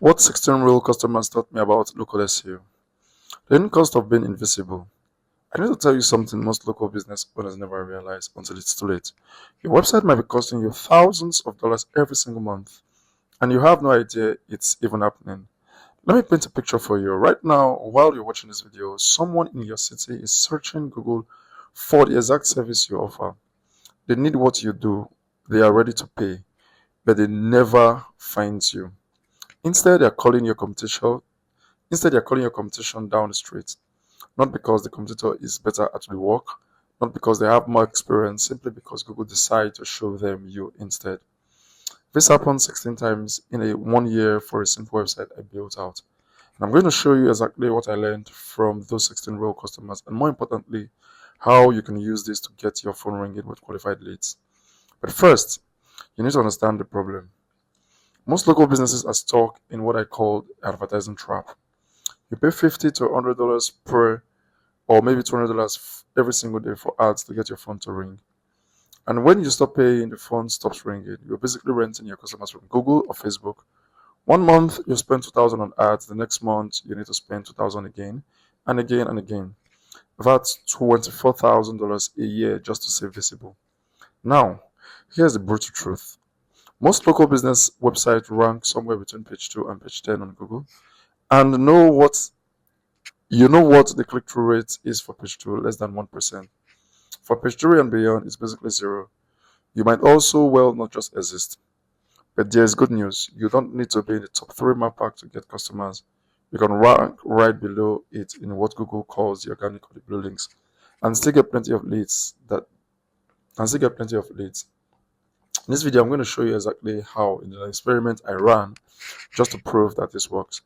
What 16 real customers taught me about local SEO. The hidden cost of being invisible. I need to tell you something most local business owners never realize until it's too late. Your website might be costing you thousands of dollars every single month, and you have no idea it's even happening. Let me paint a picture for you. Right now, while you're watching this video, someone in your city is searching Google for the exact service you offer. They need what you do, they are ready to pay, but they never find you. Instead, they're calling your competition. Instead, they're calling your competition down the street. Not because the competitor is better at the work, not because they have more experience, simply because Google decided to show them you instead. This happened 16 times in a 1 year for a simple website I built out. And I'm going to show you exactly what I learned from those 16 real customers, and more importantly, how you can use this to get your phone ringing with qualified leads. But first, you need to understand the problem. Most local businesses are stuck in what I call advertising trap. You pay $50 to $100 per, or maybe $200 every single day for ads to get your phone to ring. And when you stop paying, the phone stops ringing. You're basically renting your customers from Google or Facebook. 1 month, you spend $2,000 on ads. The next month, you need to spend $2,000 again, and again, and again. That's $24,000 a year just to stay visible. Now, here's the brutal truth. Most local business websites rank somewhere between page 2 and page 10 on Google. And you know what the click-through rate is for page 2, less than 1%. For page 3 and beyond, it's basically zero. You might also well not just exist. But there's good news. You don't need to be in the top 3 map pack to get customers. You can rank right below it in what Google calls the organic or the blue links, and still get plenty of leads. In this video, I'm going to show you exactly how, in an experiment I ran, just to prove that this works.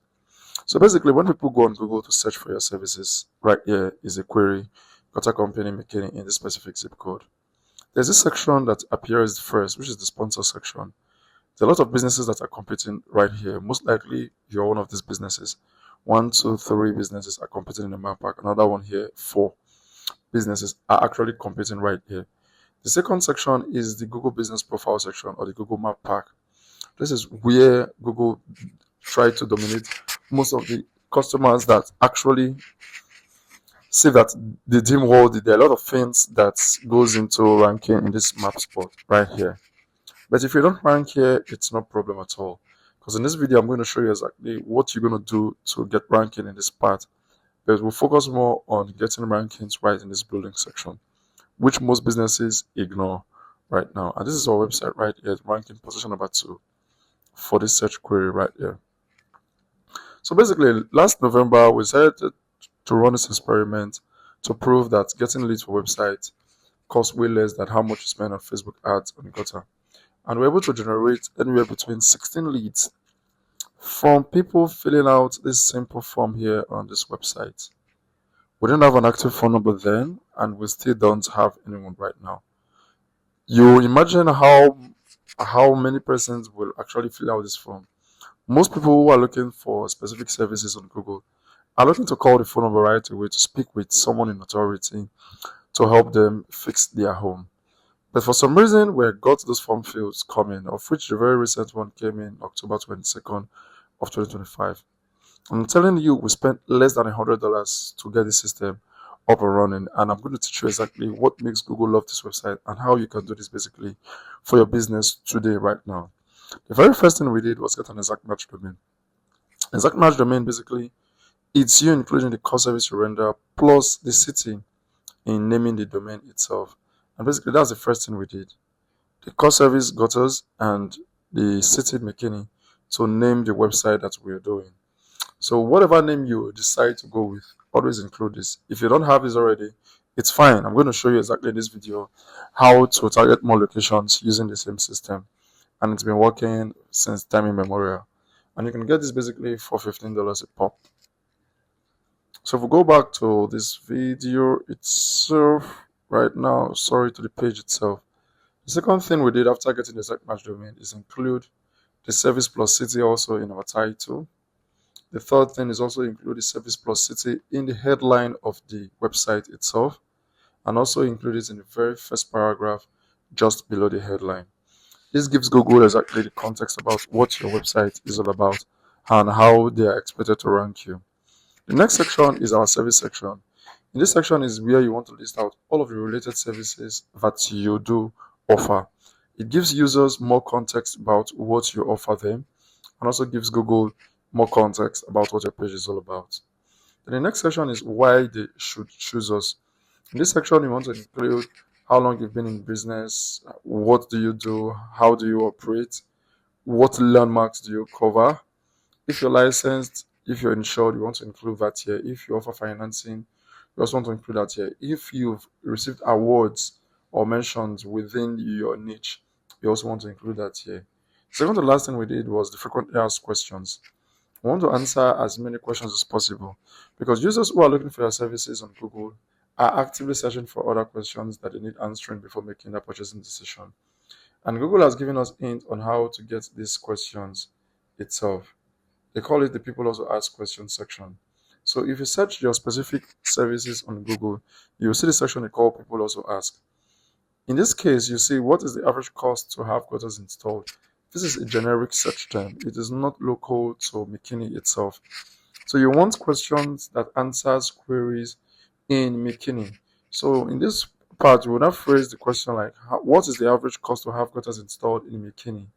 So basically, when people go on Google to search for your services, right here is a query, got a company making in this specific zip code. There's this section that appears first, which is the sponsor section. There are a lot of businesses that are competing right here. Most likely, you're one of these businesses. 1, 2, 3 businesses are competing in the map pack. Another one here, 4 businesses are actually competing right here. The second section is the Google Business Profile section, or the Google Map Pack. This is where Google tried to dominate most of the customers that actually see that the dim world. There are a lot of things that goes into ranking in this map spot right here. But if you don't rank here, it's no problem at all. Because in this video, I'm going to show you exactly what you're going to do to get ranking in this part. But we'll focus more on getting rankings right in this building section, which most businesses ignore right now. And this is our website right here, ranking position number 2 for this search query right here. So basically, last November, we decided to run this experiment to prove that getting leads for websites costs way less than how much you spend on Facebook ads on Gutter. And we're able to generate anywhere between 16 leads from people filling out this simple form here on this website. We didn't have an active phone number then, and we still don't have anyone right now. You imagine how many persons will actually fill out this form. Most people who are looking for specific services on Google are looking to call the phone number right away to speak with someone in authority to help them fix their home. But for some reason, we got those form fields coming, of which the very recent one came in October 22nd of 2025. I'm telling you, we spent less than $100 to get the system up and running, and I'm going to teach you exactly what makes Google love this website and how you can do this basically for your business today, right now. The very first thing we did was get an exact match domain. Exact match domain basically, it's you including the core service you render plus the city in naming the domain itself. And basically, that's the first thing we did. The core service got us, and the city McKinney to name the website that we're doing. So whatever name you decide to go with, always include this. If you don't have this already, it's fine. I'm going to show you exactly in this video how to target more locations using the same system. And it's been working since time immemorial. And you can get this basically for $15 a pop. So if we go back to this video itself right now, sorry, to the page itself. The second thing we did after getting the exact match domain is include the service plus city also in our title. The third thing is also include the service plus city in the headline of the website itself, and also include it in the very first paragraph just below the headline. This gives Google exactly the context about what your website is all about and how they are expected to rank you. The next section is our service section. In this section is where you want to list out all of the related services that you do offer. It gives users more context about what you offer them, and also gives Google more context about what your page is all about. Then the next section is why they should choose us. In this section, you want to include how long you've been in business, what do you do, how do you operate, what landmarks do you cover. If you're licensed, if you're insured, you want to include that here. If you offer financing, you also want to include that here. If you've received awards or mentions within your niche, you also want to include that here. Second to last thing we did was the frequently asked questions. We want to answer as many questions as possible because users who are looking for your services on Google are actively searching for other questions that they need answering before making their purchasing decision. And Google has given us hints on how to get these questions itself. They call it the people also ask questions section. So if you search your specific services on Google, you'll see the section they call people also ask. In this case, you see what is the average cost to have gutters installed. This is a generic search term. It is not local to McKinney itself. So you want questions that answers queries in McKinney. So in this part, you would have phrased the question like, what is the average cost to have gutters installed in McKinney?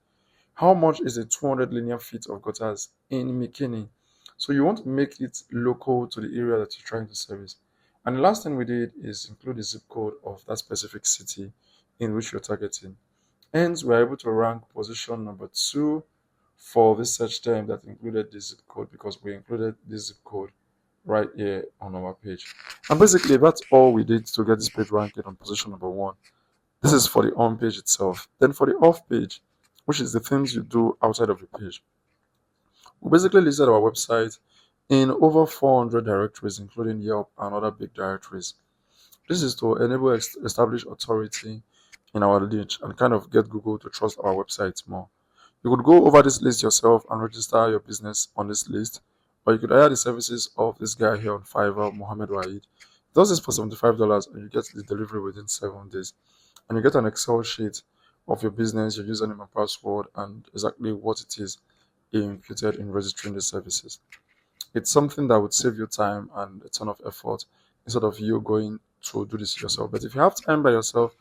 How much is a 200 linear feet of gutters in McKinney? So you want to make it local to the area that you're trying to service. And the last thing we did is include the zip code of that specific city in which you're targeting. Hence, we're able to rank position number 2 for this search term that included the zip code because we included this zip code right here on our page. And basically, that's all we did to get this page ranked on position number 1. This is for the on page itself. Then for the off page, which is the things you do outside of the page, we basically listed our website in over 400 directories, including Yelp and other big directories. This is to enable establish authority in our niche and kind of get Google to trust our websites more. You could go over this list yourself and register your business on this list, or you could hire the services of this guy here on Fiverr, Mohammed Waheed. He does this for $75 and you get the delivery within 7 days. And you get an Excel sheet of your business, your username and password, and exactly what it is imputed in registering the services. It's something that would save you time and a ton of effort instead of you going to do this yourself. But if you have time by yourself,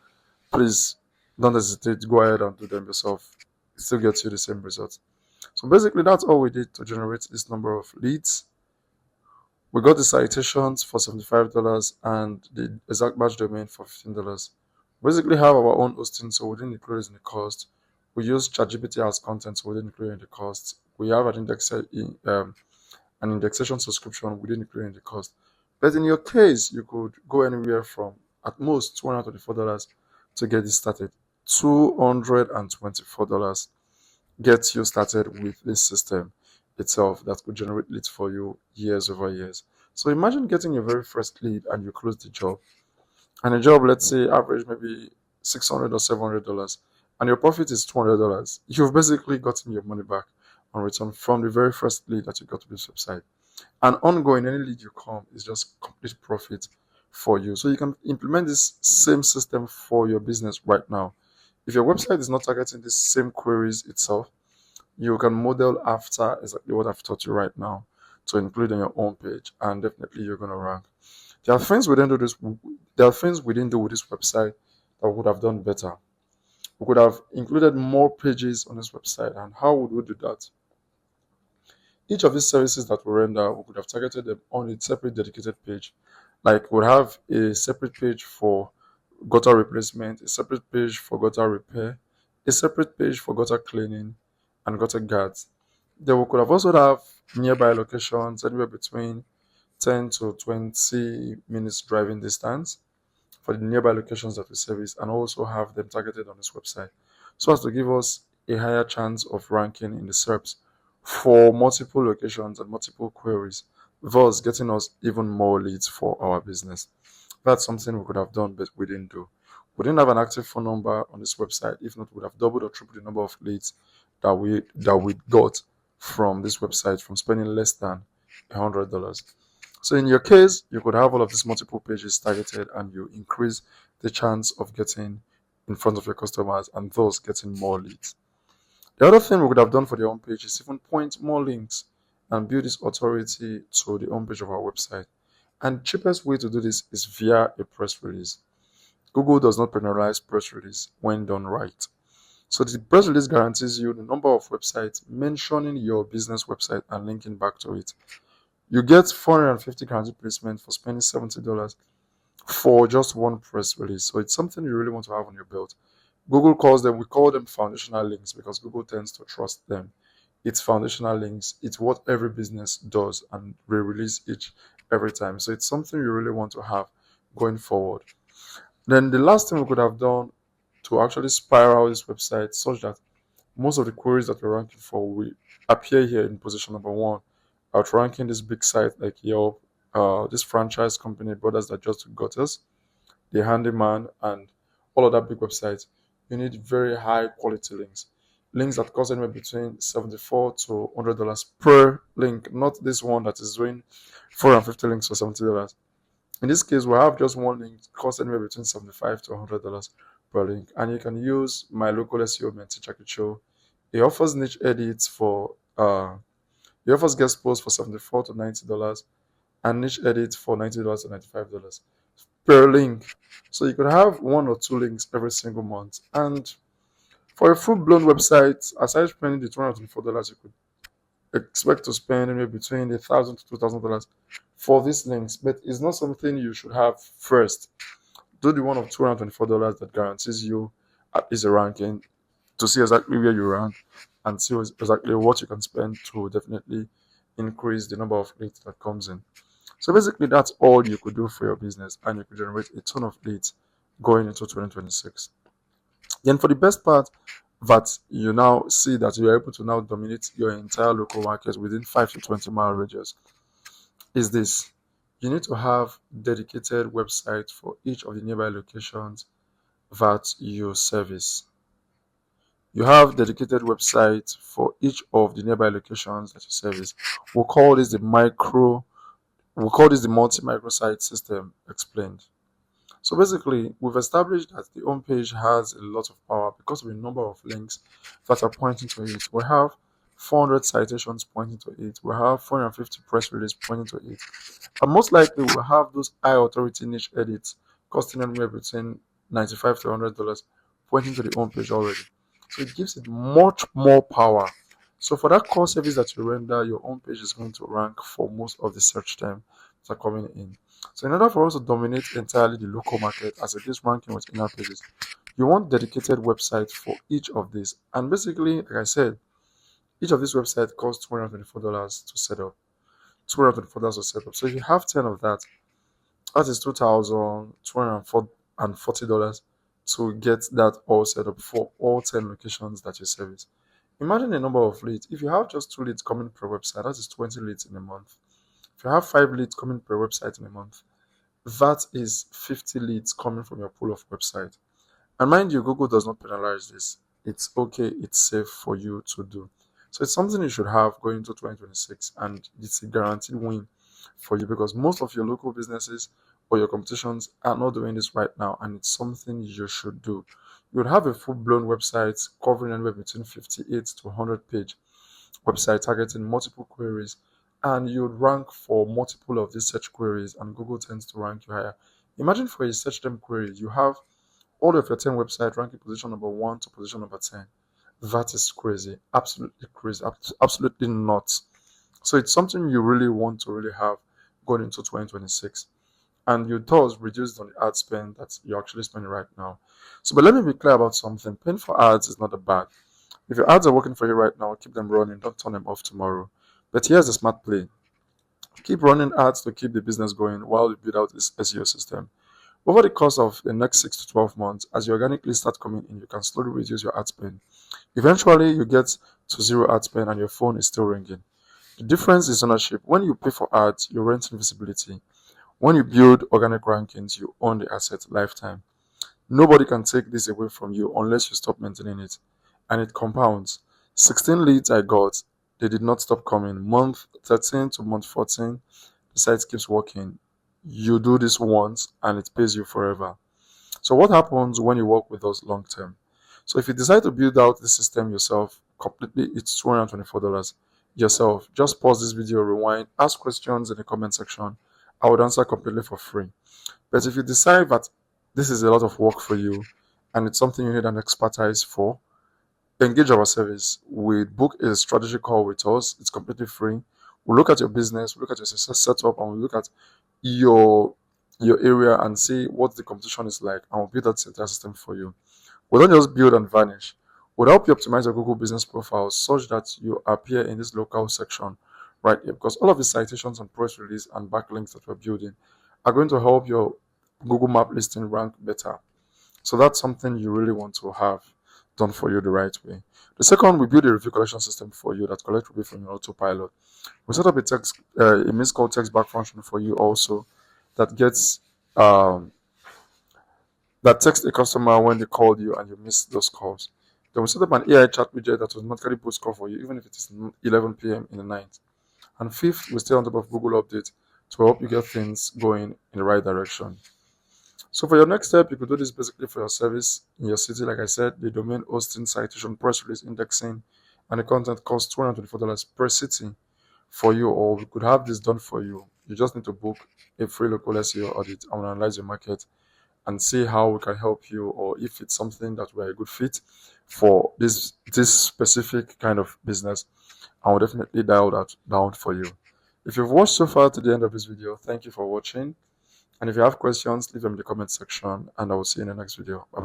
please don't hesitate, go ahead and do them yourself. It still gets you the same result. So basically, that's all we did to generate this number of leads. We got the citations for $75 and the exact match domain for $15. Basically have our own hosting, so we didn't include it in the cost. We use ChatGPT as content, so we didn't include it in the cost. We have an indexation subscription, we didn't include it in the cost. But in your case, you could go anywhere from at most $224 to get this started. $224 gets you started with this system itself that could generate leads for you years over years. So imagine getting your very first lead and you close the job. And a job, let's say, average maybe $600 or $700, and your profit is $200. You've basically gotten your money back on return from the very first lead that you got to this website. And ongoing, any lead you come is just complete profit for you. So you can implement this same system for your business right now. If your website is not targeting the same queries itself, you can model after exactly what I've taught you right now to include on your own page, and definitely you're going to rank. There are things we didn't do with this website that we would have done better. We could have included more pages on this website. And how would we do that? Each of these services that we render, we could have targeted them on a separate dedicated page. Like we'll have a separate page for gutter replacement, a separate page for gutter repair, a separate page for gutter cleaning and gutter guards. Then we could have also have nearby locations anywhere between 10 to 20 minutes driving distance for the nearby locations that we service, and also have them targeted on this website so as to give us a higher chance of ranking in the SERPs for multiple locations and multiple queries, thus getting us even more leads for our business. That's something we could have done, but we didn't do. We didn't have an active phone number on this website. If not, we would have doubled or tripled the number of leads that we got from this website from spending less than $100. So in your case, you could have all of these multiple pages targeted and you increase the chance of getting in front of your customers and thus getting more leads. The other thing we could have done for the home page is even point more links. and build this authority to the homepage of our website. And cheapest way to do this is via a press release. Google does not penalize press release when done right. So the press release guarantees you the number of websites mentioning your business website and linking back to it. You get 450 guaranteed placement for spending $70 for just one press release. So it's something you really want to have on your belt. We call them foundational links because Google tends to trust them. It's foundational links. It's what every business does and we release each every time. So it's something you really want to have going forward. Then the last thing we could have done to actually spiral this website such that most of the queries that we're ranking for will appear here in position number one, outranking this big site like Yelp, this franchise company, Brothers That Just Got Us, The Handyman, and all of that big websites. You need very high quality links. Links that cost anywhere between $74 to $100 per link, not this one that is doing 450 links for $70. In this case, we have just one link cost anywhere between $75 to $100 per link, and you can use my local SEO mentee Jackie Cho. He offers niche edits for he offers guest posts for $74 to $90 and niche edits for $90 to $95 per link. So you could have one or two links every single month. And for a full-blown website, aside spending the $224, you could expect to spend anywhere between $1,000 to $2,000 for these links. But it's not something you should have first. Do the one of $224 that guarantees you at least a ranking to see exactly where you rank and see exactly what you can spend to definitely increase the number of leads that comes in. So basically, that's all you could do for your business, and you could generate a ton of leads going into 2026. Then for the best part, that you now see that you are able to now dominate your entire local market within 5 to 20 mile radius, is this. You need to have dedicated websites for each of the nearby locations that you service. You have dedicated websites for each of the nearby locations that you service. We'll call this the multi-microsite system explained. So basically, we've established that the home page has a lot of power because of the number of links that are pointing to it. We have 400 citations pointing to it. We have 450 press releases pointing to it. And most likely, we'll have those high authority niche edits costing anywhere between $95 to $100 pointing to the home page already. So it gives it much more power. So for that core service that you render, your home page is going to rank for most of the search terms that are coming in. So in order for us to dominate entirely the local market as it is ranking with inner pages, you want dedicated websites for each of these. And basically, like I said, each of these websites costs $224 to set up. $224 to set up. So if you have 10 of that, that is $2,240 to get that all set up for all 10 locations that you service. Imagine the number of leads. If you have just 2 leads coming per website, that is 20 leads in a month. If you have 5 leads coming per website in a month, that is 50 leads coming from your pool of website. And mind you, Google does not penalize this. It's okay, it's safe for you to do. So it's something you should have going into 2026, and it's a guaranteed win for you because most of your local businesses or your competitions are not doing this right now, and it's something you should do. You would have a full-blown website covering anywhere between 58 to 100 page website targeting multiple queries, and you would rank for multiple of these search queries, and Google tends to rank you higher. Imagine for a search term query, you have all of your 10 websites ranking position number 1 to position number 10. That is crazy. Absolutely crazy. Absolutely not. So it's something you really want to really have going into 2026. And you thus reduce on the ad spend that you're actually spending right now. So, but let me be clear about something. Paying for ads is not a bad. If your ads are working for you right now, keep them running. Don't turn them off tomorrow. But here's the smart play. Keep running ads to keep the business going while you build out this SEO system. Over the course of the next 6 to 12 months, as you organically start coming in, you can slowly reduce your ad spend. Eventually, you get to zero ad spend and your phone is still ringing. The difference is ownership. When you pay for ads, you're renting visibility. When you build organic rankings, you own the asset lifetime. Nobody can take this away from you unless you stop maintaining it. And it compounds. 16 leads I got, they did not stop coming. Month 13 to month 14, the site keeps working. You do this once and it pays you forever. So what happens when you work with us long term? So if you decide to build out the system yourself completely, it's $224. yourself, just pause this video, rewind, ask questions in the comment section. I would answer completely for free. But if you decide that this is a lot of work for you and it's something you need an expertise for, engage our service. We book a strategy call with us. It's completely free. We'll look at your business, we'll look at your success setup, and we'll look at your area and see what the competition is like, and we'll build that entire system for you. We don't just build and vanish. We'll help you optimize your Google business profile such that you appear in this local section right here, because all of the citations and press release and backlinks that we're building are going to help your Google map listing rank better. So that's something you really want to have done for you the right way. The second, we build a review collection system for you that collects review from your autopilot. We set up a missed call text back function for you also that gets that texts a customer when they called you and you missed those calls. Then we set up an AI chat widget that will automatically post call for you, even if it is 11 p.m. in the night. And fifth, we stay on top of Google Update to help you get things going in the right direction. So for your next step, you could do this basically for your service in your city. Like I said, the domain hosting, citation, press release, indexing, and the content costs $224 per city for you, or we could have this done for you. You just need to book a free local SEO audit and analyze your market and see how we can help you, or if it's something that we're a good fit for this specific kind of business. I will definitely dial that down for you. If you've watched so far to the end of this video, thank you for watching. And if you have questions, leave them in the comment section, and I will see you in the next video. Bye bye.